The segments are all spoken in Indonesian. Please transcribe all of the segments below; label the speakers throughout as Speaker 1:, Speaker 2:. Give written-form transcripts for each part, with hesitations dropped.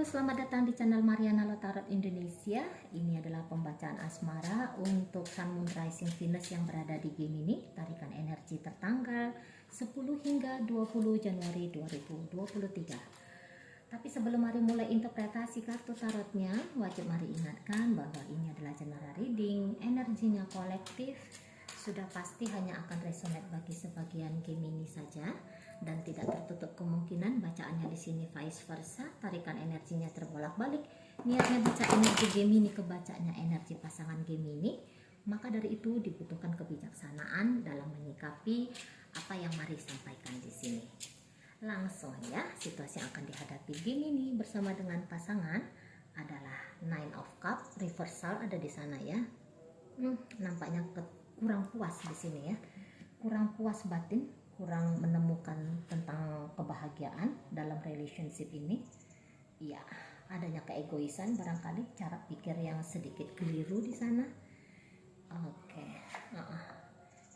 Speaker 1: selamat datang di channel Mariana Tarot Indonesia. Ini adalah pembacaan asmara untuk Sun Moon Rising Venus yang berada di Gemini. Tarikan energi tertanggal 10 hingga 20 Januari 2023. Tapi sebelum Mari mulai interpretasi kartu tarotnya, wajib Mari ingatkan bahwa ini adalah general reading, energinya kolektif, sudah pasti hanya akan resonate bagi sebagian Gemini saja dan tidak tertutup kemungkinan bacaannya di sini vice versa, tarikan energinya terbolak-balik. Niatnya baca energi Gemini ke bacanya energi pasangan Gemini, maka dari itu dibutuhkan kebijaksanaan dalam menyikapi apa yang Mari sampaikan di sini. Langsung ya, situasi yang akan dihadapi Gemini bersama dengan pasangan adalah Nine of Cups, reversal ada di sana ya. Nampaknya kurang puas di sini ya, kurang puas batin, kurang menemukan tentang kebahagiaan dalam relationship ini. Ya, adanya keegoisan barangkali, cara pikir yang sedikit keliru di sana. Oke.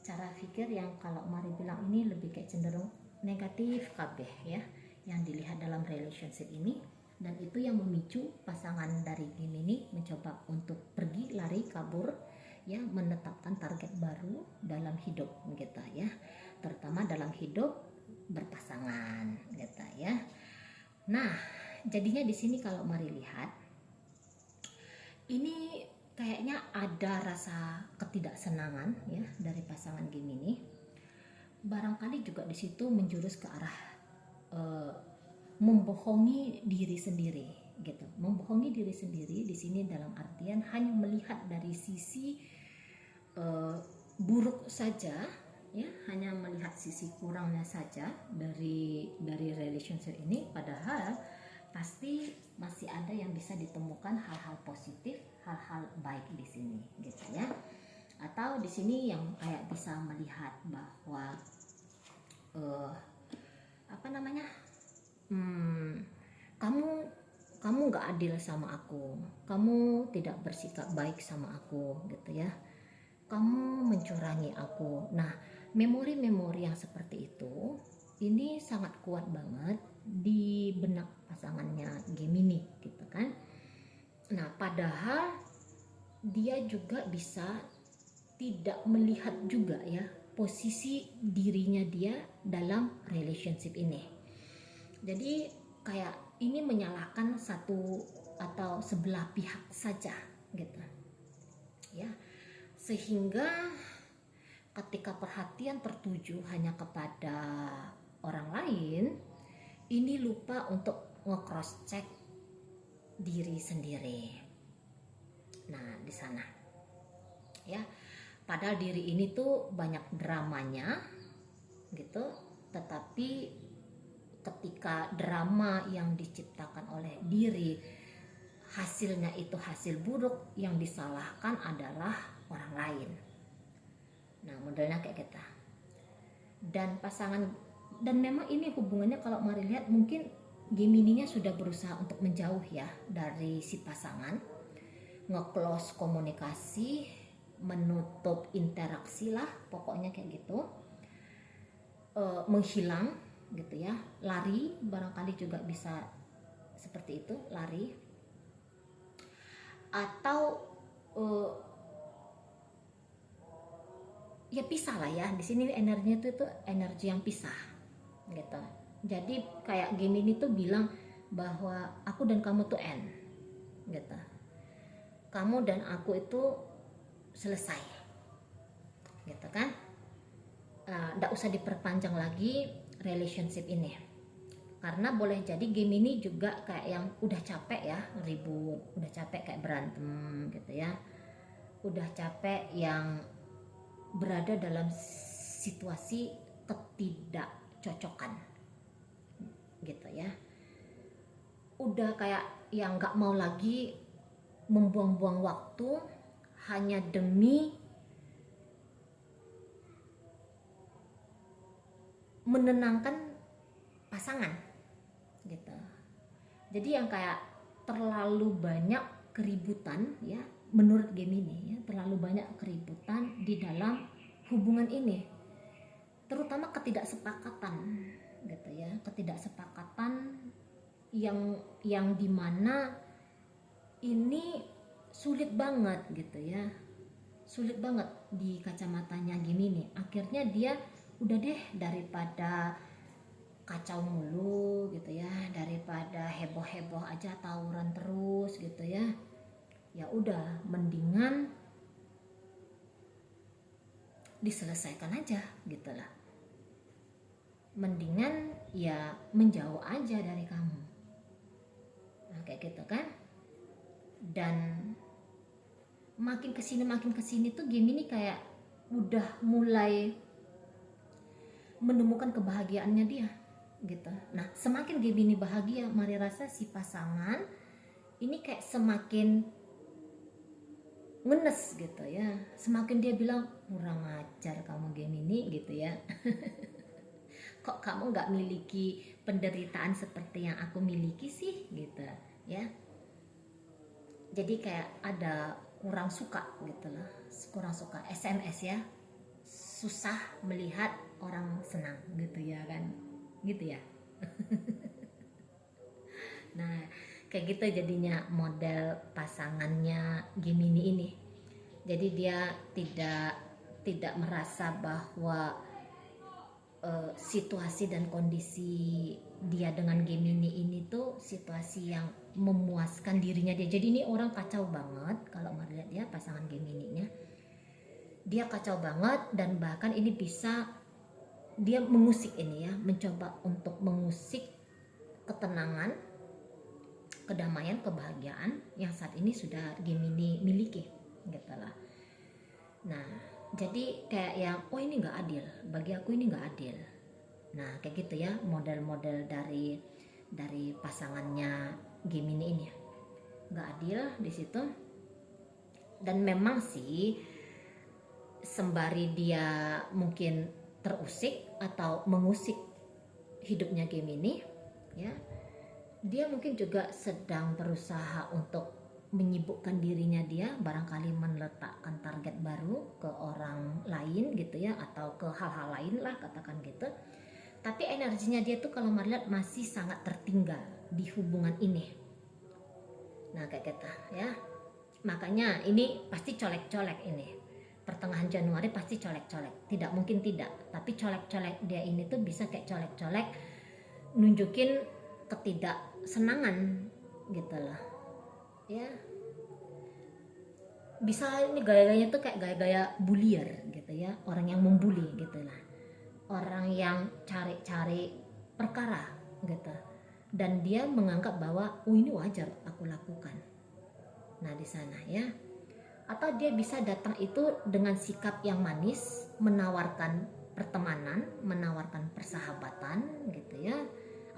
Speaker 1: Cara pikir yang kalau Mari bilang ini lebih kayak cenderung negatif kabeh ya, yang dilihat dalam relationship ini, dan itu yang memicu pasangan dari Gemini mencoba untuk pergi, lari, kabur ya, menetapkan target baru dalam hidup gitu ya, terutama dalam hidup berpasangan gitu ya. Nah, jadinya di sini kalau Mari lihat ini kayaknya ada rasa ketidaksenangan ya dari pasangan Gemini. Barangkali juga di situ menjurus ke arah membohongi diri sendiri gitu. Membohongi diri sendiri di sini dalam artian hanya melihat dari sisi buruk saja ya, hanya melihat sisi kurangnya saja dari relationship ini, padahal pasti masih ada yang bisa ditemukan hal-hal positif, hal-hal baik di sini gitu ya. Atau di sini yang kayak bisa melihat bahwa kamu nggak adil sama aku, kamu tidak bersikap baik sama aku gitu ya, kamu mencurangi aku. Nah, memori-memori yang seperti itu ini sangat kuat banget di benak pasangannya Gemini gitu kan. Nah, padahal dia juga bisa tidak melihat juga ya posisi dirinya dia dalam relationship ini. Jadi kayak ini menyalahkan satu atau sebelah pihak saja gitu ya, sehingga ketika perhatian tertuju hanya kepada orang lain, ini lupa untuk nge-cross check diri sendiri. Nah, di sana ya, padahal diri ini tuh banyak dramanya gitu, tetapi ketika drama yang diciptakan oleh diri hasilnya itu hasil buruk, yang disalahkan adalah orang lain. Nah, modelnya kayak kita dan pasangan, dan memang ini hubungannya kalau Mari lihat mungkin Gemininya sudah berusaha untuk menjauh ya dari si pasangan, nge-close komunikasi, menutup interaksi lah pokoknya kayak gitu, menghilang gitu ya, lari, barangkali juga bisa seperti itu, lari, atau ya pisah lah ya. Di sini energinya itu energi yang pisah gitu. Jadi kayak Gemini tuh bilang bahwa aku dan kamu tuh end gitu, kamu dan aku itu selesai gitu kan, nggak usah diperpanjang lagi relationship ini. Karena boleh jadi Gemini juga kayak yang udah capek ya ribut, udah capek kayak berantem gitu ya, udah capek yang berada dalam situasi ketidakcocokan gitu ya, udah kayak yang nggak mau lagi membuang-buang waktu hanya demi menenangkan pasangan gitu. Jadi yang kayak terlalu banyak keributan ya, menurut Gemini ya, terlalu banyak keributan di dalam hubungan ini, terutama ketidaksepakatan gitu ya, ketidaksepakatan yang dimana ini sulit banget gitu ya, sulit banget di kacamatanya Gemini. Akhirnya dia udah deh, daripada kacau mulu gitu ya, daripada heboh-heboh aja tawuran terus gitu ya, ya udah mendingan diselesaikan aja gitu lah, mendingan ya menjauh aja dari kamu. Nah kayak gitu kan. Dan makin kesini tuh Gemini kayak udah mulai menemukan kebahagiaannya dia gitu. Nah semakin Gemini bahagia, mari rasa si pasangan ini kayak semakin ngenes gitu ya, semakin dia bilang kurang ajar kamu Gemini gitu ya. Kok kamu nggak miliki penderitaan seperti yang aku miliki sih gitu ya. Jadi kayak ada kurang suka gitu loh, kurang suka SMS ya, susah melihat orang senang gitu ya kan, gitu ya. Nah kayak gitu jadinya model pasangannya Gemini ini. Jadi dia tidak merasa bahwa situasi dan kondisi dia dengan Gemini ini tuh situasi yang memuaskan dirinya dia. Jadi ini orang kacau banget kalau melihat ya pasangan Gemini-nya. Dia kacau banget dan bahkan ini bisa dia mengusik ini ya, mencoba untuk mengusik ketenangan, kedamaian, kebahagiaan yang saat ini sudah Gemini miliki gitu lah. Nah jadi kayak yang oh ini nggak adil, bagi aku ini nggak adil. Nah kayak gitu ya model-model dari pasangannya Gemini ini, nggak adil di situ. Dan memang sih sembari dia mungkin terusik atau mengusik hidupnya Gemini ya, dia mungkin juga sedang berusaha untuk menyibukkan dirinya, dia barangkali meletakkan target baru ke orang lain gitu ya, atau ke hal-hal lain lah katakan gitu. Tapi energinya dia tuh kalau melihat masih sangat tertinggal di hubungan ini. Nah kayak gitu ya, makanya ini pasti colek-colek ini pertengahan Januari, pasti colek-colek, tidak mungkin tidak. Tapi colek-colek dia ini tuh bisa kayak colek-colek nunjukin ketidaksenangan gitu loh ya. Bisa ini gaya-gayanya tuh kayak gaya-gaya bullier gitu ya, orang yang membuli gitu lah, orang yang cari-cari perkara gitu, dan dia menganggap bahwa oh ini wajar aku lakukan. Nah di sana ya, atau dia bisa datang itu dengan sikap yang manis, menawarkan pertemanan, menawarkan persahabatan gitu ya,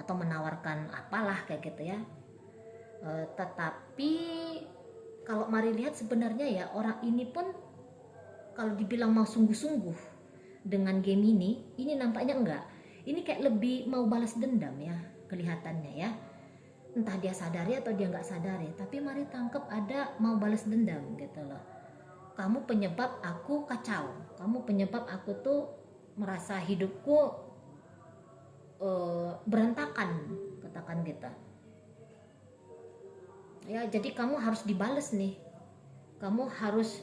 Speaker 1: atau menawarkan apalah kayak gitu ya. Tetapi kalau mari lihat sebenarnya ya, orang ini pun kalau dibilang mau sungguh-sungguh dengan Gemini ini nampaknya enggak. Ini kayak lebih mau balas dendam ya kelihatannya ya. Entah dia sadari atau dia nggak sadari, tapi mari tangkap ada mau balas dendam gitu loh. Kamu penyebab aku kacau, kamu penyebab aku tuh merasa hidupku berantakan katakan gitu ya. Jadi kamu harus dibales nih, kamu harus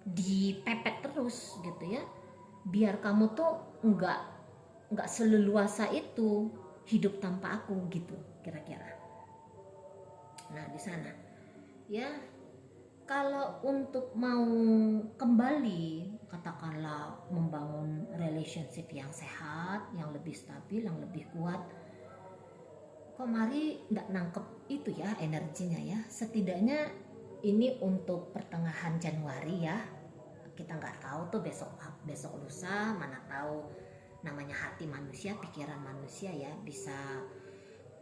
Speaker 1: dipepet terus gitu ya, biar kamu tuh nggak seleluasa itu hidup tanpa aku gitu kira-kira. Nah di sana ya, kalau untuk mau kembali katakanlah membangun relationship yang sehat, yang lebih stabil, yang lebih kuat, kok mari nggak nangkep itu ya energinya ya. Setidaknya ini untuk pertengahan Januari ya, kita nggak tahu tuh besok lusa, mana tahu namanya hati manusia, pikiran manusia ya bisa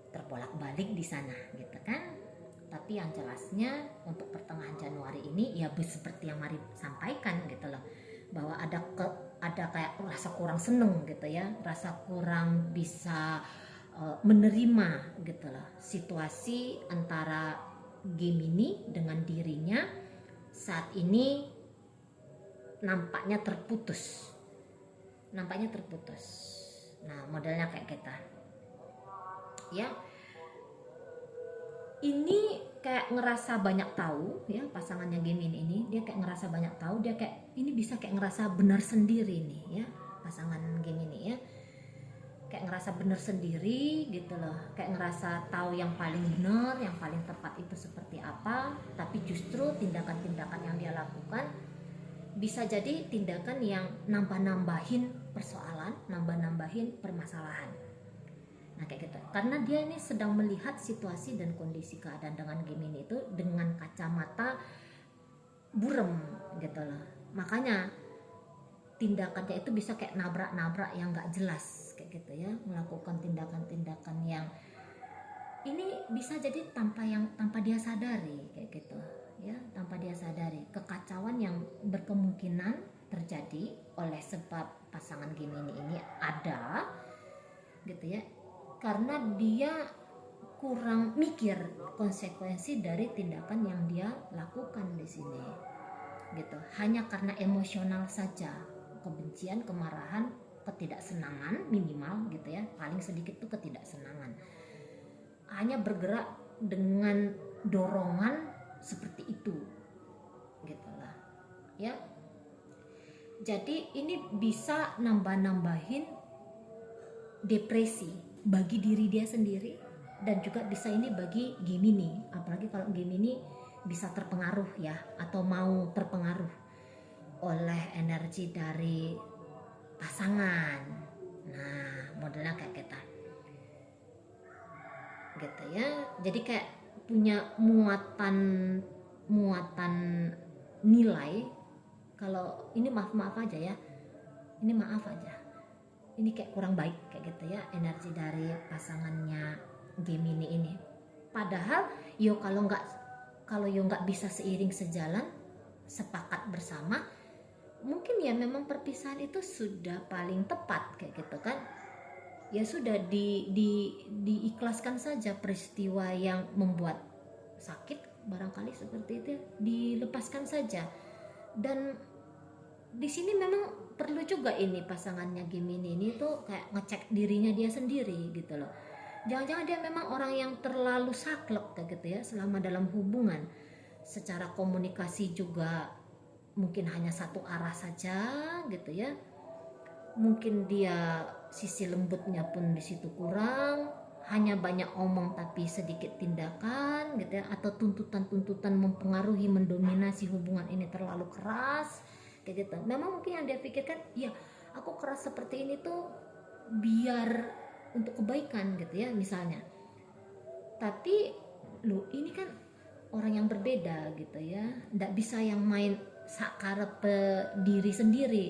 Speaker 1: terbolak-balik di sana gitu kan. Tapi yang jelasnya untuk pertengahan Januari ini ya seperti yang Mari sampaikan gitu loh, bahwa ada kayak rasa kurang seneng gitu ya, rasa kurang bisa menerima gitu loh situasi antara Gemini dengan dirinya saat ini nampaknya terputus. nampaknya terputus. Nah, modelnya kayak kita. Ya. Ini kayak ngerasa banyak tahu ya, pasangannya Gemini ini, dia kayak ngerasa banyak tahu, dia kayak ini bisa kayak ngerasa benar sendiri nih ya, pasangan Gemini ya. Kayak ngerasa benar sendiri gitu loh, kayak ngerasa tahu yang paling benar, yang paling tepat itu seperti apa, tapi justru tindakan-tindakan yang dia lakukan bisa jadi tindakan yang nambah-nambahin persoalan, nambah-nambahin permasalahan. Nah kayak gitu, karena dia ini sedang melihat situasi dan kondisi keadaan dengan Gemini itu dengan kacamata burem gitu loh, makanya tindakannya itu bisa kayak nabrak-nabrak yang nggak jelas kayak gitu ya, melakukan tindakan-tindakan yang ini bisa jadi tanpa dia sadari kayak gitu ya, tanpa dia sadari kekacauan yang berkemungkinan terjadi oleh sebab pasangan Gemini ini ada gitu ya, karena dia kurang mikir konsekuensi dari tindakan yang dia lakukan di sini gitu, hanya karena emosional saja, kebencian, kemarahan, ketidaksenangan minimal gitu ya, paling sedikit tuh ketidaksenangan, hanya bergerak dengan dorongan seperti itu gitulah ya. Jadi ini bisa nambah-nambahin depresi bagi diri dia sendiri, dan juga bisa ini bagi Gemini, apalagi kalau Gemini bisa terpengaruh ya, atau mau terpengaruh oleh energi dari pasangan. Nah modelnya kayak kita gitu ya, jadi kayak punya muatan nilai, kalau ini maaf aja ya, ini maaf aja, ini kayak kurang baik kayak gitu ya, energi dari pasangannya Gemini ini. Padahal yo kalau nggak bisa seiring sejalan, sepakat bersama, mungkin ya memang perpisahan itu sudah paling tepat kayak gitu kan. Ya sudah diikhlaskan saja peristiwa yang membuat sakit barangkali seperti itu, dilepaskan saja. Dan di sini memang perlu juga ini pasangannya Gemini ini tuh kayak ngecek dirinya dia sendiri gitu loh. Jangan-jangan dia memang orang yang terlalu saklek kayak gitu ya selama dalam hubungan. Secara komunikasi juga mungkin hanya satu arah saja gitu ya. Mungkin dia sisi lembutnya pun di situ kurang, hanya banyak omong tapi sedikit tindakan gitu ya, atau tuntutan-tuntutan mempengaruhi, mendominasi hubungan ini terlalu keras kayak gitu. Memang mungkin yang dia pikirkan, ya aku keras seperti ini tuh biar untuk kebaikan gitu ya misalnya. Tapi lu ini kan orang yang berbeda gitu ya, nggak bisa yang main sakarepe diri sendiri,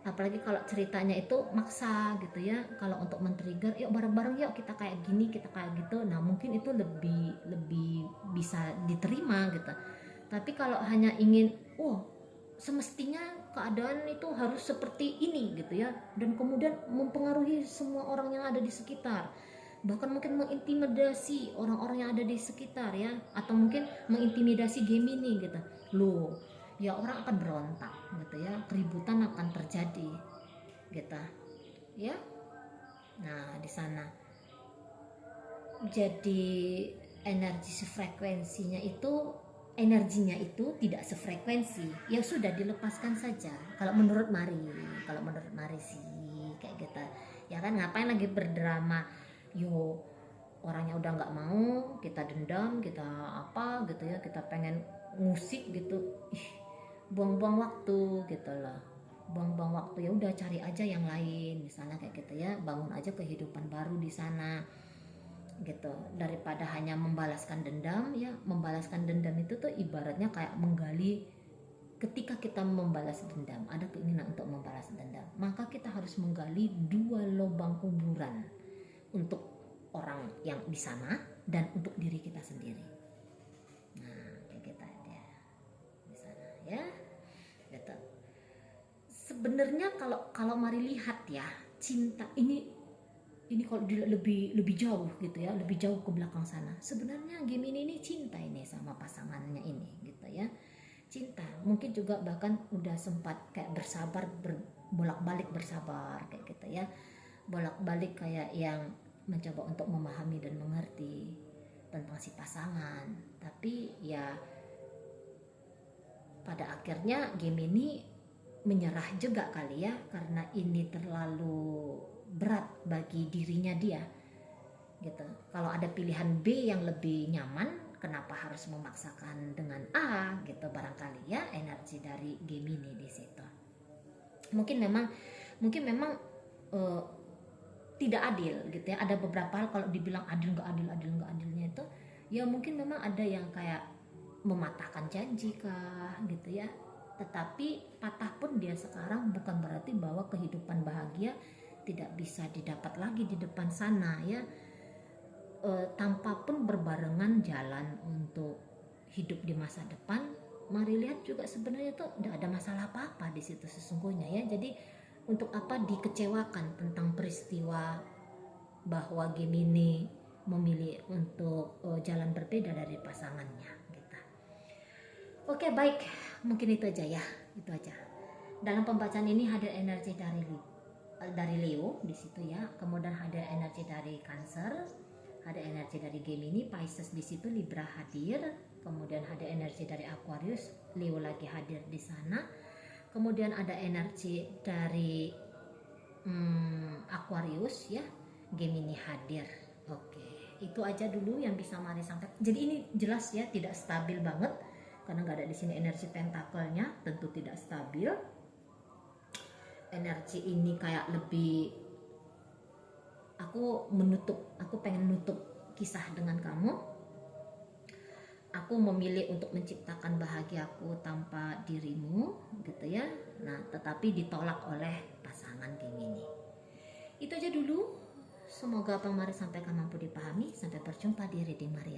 Speaker 1: apalagi kalau ceritanya itu maksa gitu ya. Kalau untuk men-trigger, yuk bareng-bareng yuk kita kayak gini, kita kayak gitu, nah mungkin itu lebih bisa diterima gitu. Tapi kalau hanya ingin semestinya keadaan itu harus seperti ini gitu ya, dan kemudian mempengaruhi semua orang yang ada di sekitar, bahkan mungkin mengintimidasi orang-orang yang ada di sekitar ya, atau mungkin mengintimidasi Gemini gitu loh, ya orang akan berontak gitu ya, keributan akan terjadi gitu ya. Nah di sana jadi energinya itu tidak sefrekuensi, ya sudah dilepaskan saja kalau menurut Mari sih kayak gitu ya kan. Ngapain lagi berdrama, yo orangnya udah nggak mau, kita dendam, kita apa gitu ya, kita pengen musik gitu, buang-buang waktu gitu loh, buang-buang waktu. Ya udah cari aja yang lain misalnya kayak gitu ya, bangun aja kehidupan baru di sana gitu, daripada hanya membalaskan dendam ya. Membalaskan dendam itu tuh ibaratnya kayak menggali, ketika kita membalas dendam, ada keinginan untuk membalas dendam, maka kita harus menggali 2 lubang kuburan untuk orang yang di sana dan untuk diri kita sendiri. Nah kayak kita dia di sana ya gitu. Sebenarnya kalau Mari lihat ya, cinta ini kalau lebih jauh gitu ya, lebih jauh ke belakang sana, sebenarnya Gemini ini cinta ini sama pasangannya ini gitu ya, cinta. Mungkin juga bahkan udah sempat kayak bolak-balik bersabar kayak gitu ya, bolak-balik kayak yang mencoba untuk memahami dan mengerti tentang si pasangan. Tapi ya pada akhirnya Gemini menyerah juga kali ya, karena ini terlalu berat bagi dirinya dia gitu. Kalau ada pilihan B yang lebih nyaman, kenapa harus memaksakan dengan A gitu, barangkali ya energi dari Gemini di situ. Mungkin memang eh, tidak adil gitu ya. Ada beberapa hal kalau dibilang adil nggak adilnya itu ya mungkin memang ada yang kayak mematahkan janji kah gitu ya. Tetapi patah pun dia sekarang bukan berarti bahwa kehidupan bahagia tidak bisa didapat lagi di depan sana ya. Tanpa pun berbarengan jalan untuk hidup di masa depan, mari lihat juga sebenarnya tuh tidak ada masalah apa-apa di situ sesungguhnya ya. Jadi untuk apa dikecewakan tentang peristiwa bahwa Gemini memilih untuk jalan berbeda dari pasangannya gitu. Oke, baik, mungkin itu aja ya, itu aja. Dalam pembacaan ini hadir energi dari Leo di situ ya, kemudian hadir energi dari Cancer, ada energi dari Gemini, Pisces di situ, Libra hadir, kemudian ada energi dari Aquarius, Leo lagi hadir di sana, kemudian ada energi dari Aquarius ya, Gemini hadir. Oke, itu aja dulu yang bisa Mari sampaikan. Jadi ini jelas ya tidak stabil banget karena nggak ada di sini energi pentakelnya, tentu tidak stabil. Energi ini kayak lebih aku pengen nutup kisah dengan kamu. Aku memilih untuk menciptakan bahagiaku tanpa dirimu gitu ya. Nah, tetapi ditolak oleh pasangan Gemini. Itu aja dulu. Semoga apa yang Mari sampaikan mampu dipahami. Sampai berjumpa di reading Mari.